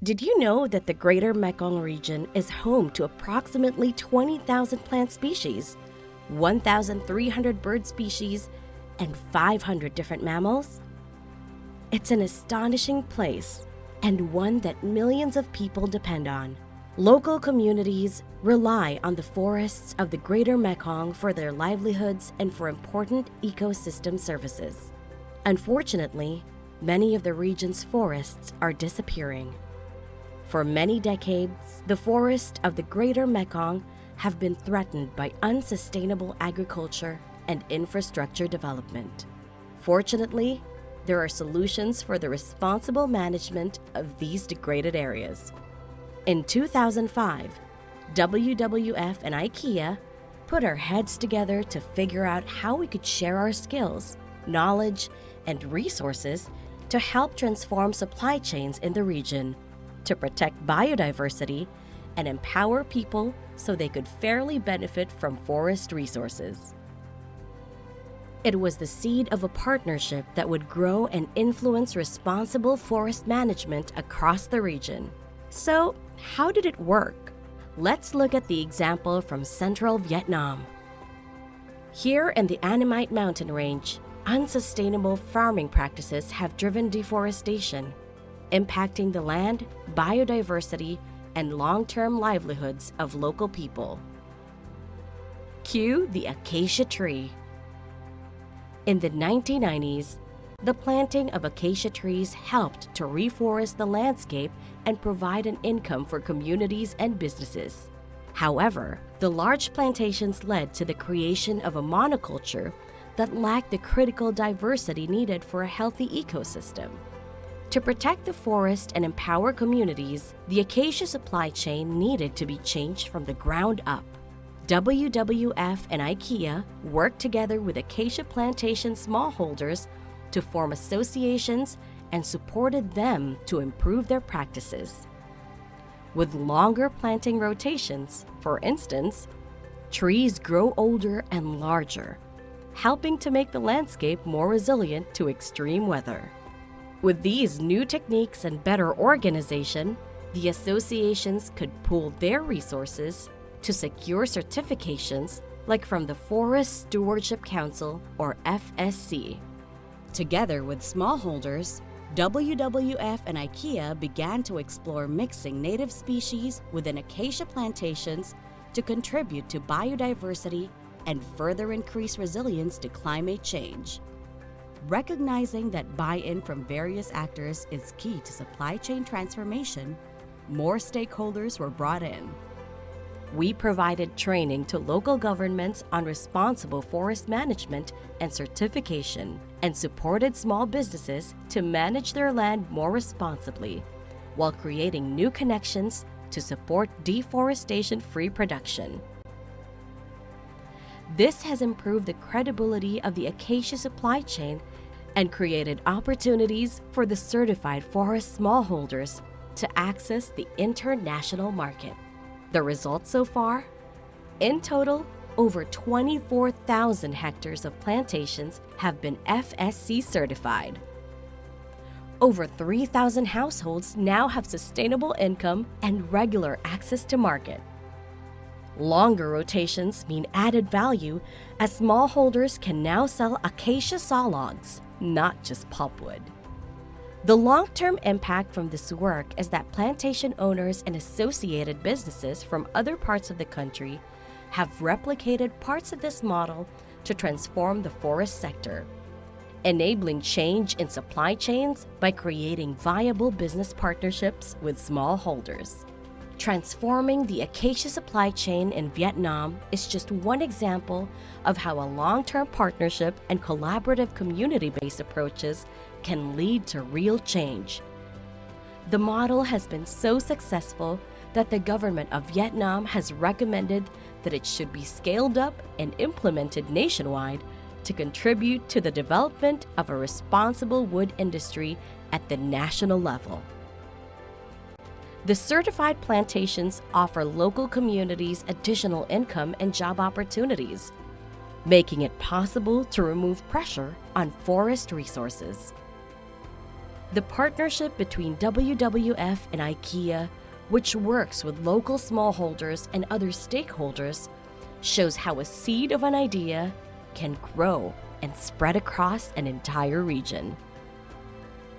Did you know that the Greater Mekong region is home to approximately 20,000 plant species, 1,300 bird species, and 500 different mammals? It's an astonishing place and one that millions of people depend on. Local communities rely on the forests of the Greater Mekong for their livelihoods and for important ecosystem services. Unfortunately, many of the region's forests are disappearing. For many decades, the forests of the Greater Mekong have been threatened by unsustainable agriculture and infrastructure development. Fortunately, there are solutions for the responsible management of these degraded areas. In 2005, WWF and IKEA put our heads together to figure out how we could share our skills, knowledge, and resources to help transform supply chains in the region, to protect biodiversity, and empower people so they could fairly benefit from forest resources. It was the seed of a partnership that would grow and influence responsible forest management across the region. So, how did it work? Let's look at the example from central Vietnam. Here in the Annamite mountain range, unsustainable farming practices have driven deforestation, impacting the land, biodiversity, and long-term livelihoods of local people. Cue the acacia tree. In the 1990s, the planting of acacia trees helped to reforest the landscape and provide an income for communities and businesses. However, the large plantations led to the creation of a monoculture that lacked the critical diversity needed for a healthy ecosystem. To protect the forest and empower communities, the acacia supply chain needed to be changed from the ground up. WWF and IKEA worked together with acacia plantation smallholders to form associations and supported them to improve their practices. With longer planting rotations, for instance, trees grow older and larger, helping to make the landscape more resilient to extreme weather. With these new techniques and better organization, the associations could pool their resources to secure certifications like from the Forest Stewardship Council or FSC. Together with smallholders, WWF and IKEA began to explore mixing native species within acacia plantations to contribute to biodiversity and further increase resilience to climate change. Recognizing that buy-in from various actors is key to supply chain transformation, more stakeholders were brought in. We provided training to local governments on responsible forest management and certification, and supported small businesses to manage their land more responsibly, while creating new connections to support deforestation-free production. This has improved the credibility of the acacia supply chain and created opportunities for the certified forest smallholders to access the international market. The results so far? In total, over 24,000 hectares of plantations have been FSC certified. Over 3,000 households now have sustainable income and regular access to market. Longer rotations mean added value as smallholders can now sell acacia sawlogs, not just pulpwood. The long-term impact from this work is that plantation owners and associated businesses from other parts of the country have replicated parts of this model to transform the forest sector, enabling change in supply chains by creating viable business partnerships with smallholders. Transforming the acacia supply chain in Vietnam is just one example of how a long-term partnership and collaborative community-based approaches can lead to real change. The model has been so successful that the government of Vietnam has recommended that it should be scaled up and implemented nationwide to contribute to the development of a responsible wood industry at the national level. The certified plantations offer local communities additional income and job opportunities, making it possible to remove pressure on forest resources. The partnership between WWF and IKEA, which works with local smallholders and other stakeholders, shows how a seed of an idea can grow and spread across an entire region.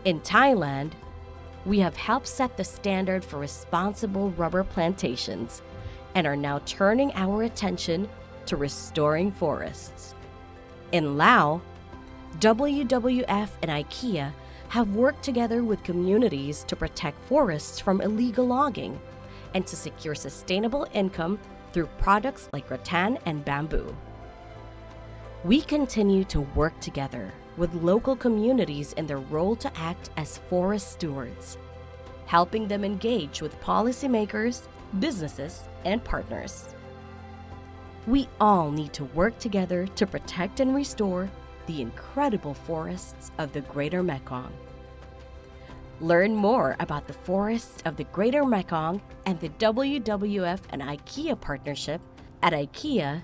In Thailand, we have helped set the standard for responsible rubber plantations and are now turning our attention to restoring forests. In Laos, WWF and IKEA have worked together with communities to protect forests from illegal logging and to secure sustainable income through products like rattan and bamboo. We continue to work together with local communities in their role to act as forest stewards, helping them engage with policymakers, businesses, and partners. We all need to work together to protect and restore the incredible forests of the Greater Mekong. Learn more about the forests of the Greater Mekong and the WWF and IKEA partnership at ikea.wwf.se.